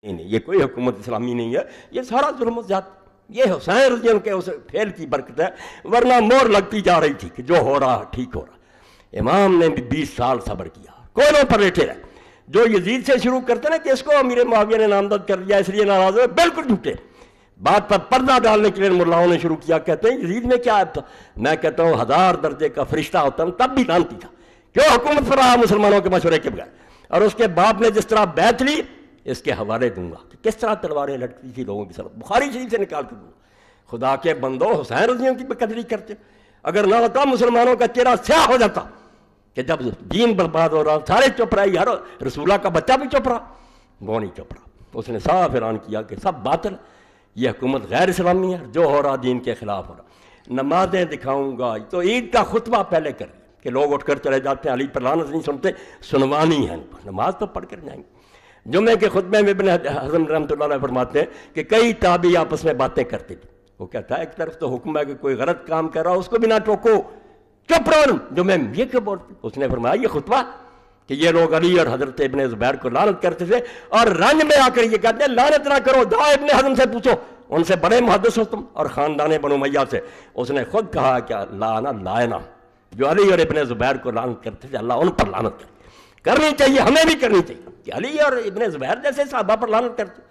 نہیں، یہ کوئی حکومت اسلامی نہیں ہے، یہ سارا ظلم و زیادتی، یہ حسین رضی اللہ کے اس فعل کی برکت ہے، ورنہ مور لگتی جا رہی تھی کہ جو ہو رہا ٹھیک ہو رہا۔ امام نے بھی 20 سال صبر کیا، کونوں پر لیٹے رہے۔ جو یزید سے شروع کرتے نا کہ اس کو امیر معاویہ نے نامزد کر دیا اس لیے ناراض ہوئے، بالکل جھوٹے۔ بات پر پردہ ڈالنے کے لیے ملاؤں نے شروع کیا، کہتے ہیں یزید میں کیا عیب تھا؟ میں کہتا ہوں 1000 درجے کا فرشتہ ہوتا ہوں تب بھی لانتی تھا، کیوں حکومت پر رہا مسلمانوں کے مشورے کے بغیر؟ اور اس کے باپ نے جس طرح بیعت لی، اس کے حوالے دوں گا کہ کس طرح تلواریں لٹکتی تھی لوگوں کی سر، بخاری شریف سے نکال کے دوں گا۔ خدا کے بندو، حسین رضی اللہ کی بقدری کرتے، اگر نہ ہوتا مسلمانوں کا چہرہ سیاہ ہو جاتا کہ جب دین برباد ہو رہا سارے چپ رہے، یار رسولہ کا بچہ بھی چپ رہا، وہ نہیں چپ رہا۔ اس نے صاف اعلان کیا کہ سب باطل، یہ حکومت غیر اسلامی ہے، جو ہو رہا دین کے خلاف ہو رہا۔ نمازیں دکھاؤں گا، تو عید کا خطبہ پہلے کر کہ لوگ اٹھ کر چلے جاتے ہیں، علی پر لعنت نہیں سنتے، سنوانی ہے، نماز تو پڑھ کر جائیں گے۔ جمعے کے خطبے میں ابن حزم رحمۃ اللہ علیہ فرماتے ہیں کہ کئی تابعی آپس میں باتیں کرتے تھے۔ وہ کہتا ہے ایک طرف تو حکم ہے کہ کوئی غلط کام کر رہا اس کو بھی نہ ٹوکو، چپ رہو، جمعے میں یہ کیوں بولتے؟ اس نے فرمایا یہ خطبہ کہ یہ لوگ علی اور حضرت ابن زبیر کو لعنت کرتے تھے، اور رنج میں آ کر یہ کہتے ہیں لعنت نہ کرو، جاؤ ابن حزم سے پوچھو، ان سے بڑے محدث ہو تم، اور خاندان بنو امیہ سے۔ اس نے خود کہا کہ لانا لائنا، جو علی اور ابن زبیر کو لعنت کرتے تھے اللہ ان پر لعنت کرنی چاہیے، ہمیں بھی کرنی چاہیے کہ علی اور ابن زبیر جیسے صحابہ پر لعنت کرتے۔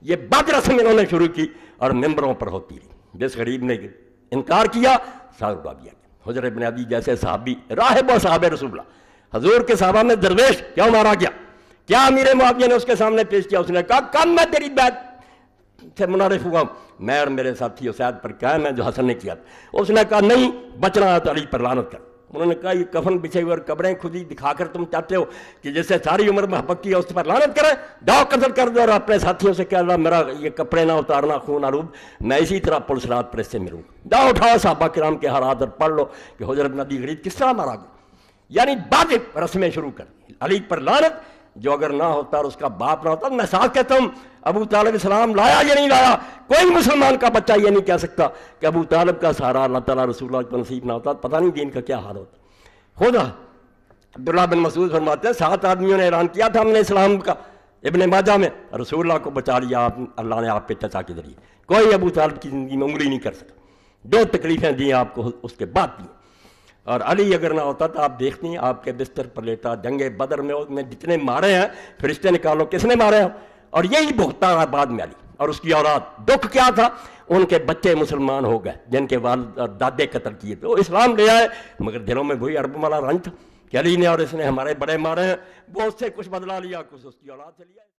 یہ بد رسم انہوں نے شروع کی اور ممبروں پر ہوتی رہی۔ جس غریب نے انکار کیا سار اڑا دیا گیا۔ حجر ابن عدی جیسے صحابی، راہب و صحابہ رسول اللہ، حضور کے صحابہ میں درویش کیوں مارا گیا؟ کیا امیر معاویہ نے اس کے سامنے پیش کیا؟ اس نے کہا کم میں تیری بیعت سے منعرف ہوا، میں اور میرے ساتھی اسید پر قائم ہے جو حسن نے کیا تھا۔ اس نے کہا نہیں، بچنا ہے تو علی پر لعنت کر۔ انہوں نے کہا یہ کفن بچھے ہوئے اور قبریں کھدی دکھا کر تم چاہتے ہو کہ جس سے ساری عمر محبت کی ہے اس پر لعنت کرے؟ جاؤ قتل کر دو، اور اپنے ساتھیوں سے کہہ اللہ میرا یہ کپڑے نہ اتارنا، خون آلود، میں اسی طرح پلس رات پر اس سے ملوں گا۔ جاؤ اٹھاؤ صحابہ کرام کے حالات اور پڑھ لو کہ حجر بن عدی غریب کس طرح مارا گیا۔ یعنی بعد رسمیں شروع کر دی، علی پر لعنت، جو اگر نہ ہوتا اور اس کا باپ نہ ہوتا۔ میں ساتھ کہتا ہوں ابو طالب اسلام لایا یا نہیں لایا، کوئی مسلمان کا بچہ یہ نہیں کہہ سکتا کہ ابو طالب کا سہارا اللہ تعالیٰ رسول اللہ کو نصیب نہ ہوتا، پتہ نہیں دین کا کیا حال ہوتا۔ خدا عبداللہ بن مسعود فرماتے ہیں 7 آدمیوں نے اعلان کیا تھا ہم نے اسلام کا، ابن ماجہ میں، رسول اللہ کو بچا لیا اللہ نے آپ پہ چچا کے ذریعے، کوئی ابو طالب کی زندگی میں انگلی نہیں کر سکا۔ جو تکلیفیں دی آپ کو اس کے بعد دی، اور علی اگر نہ ہوتا تو آپ دیکھتی ہیں آپ کے بستر پر لیٹا، جنگ بدر میں جتنے مارے ہیں فرشتے نکالو کس نے مارے ہیں، اور یہی بھگتا ہے بعد میں علی اور اس کی اولاد۔ دکھ کیا تھا؟ ان کے بچے مسلمان ہو گئے جن کے والد اور دادے قتل کیے تھے، وہ اسلام لے آئے، مگر دلوں میں وہی عرب والا رنج تھا کہ علی نے اور اس نے ہمارے بڑے مارے ہیں، وہ اس سے کچھ بدلا لیا، کچھ اس کی اولاد سے لیا۔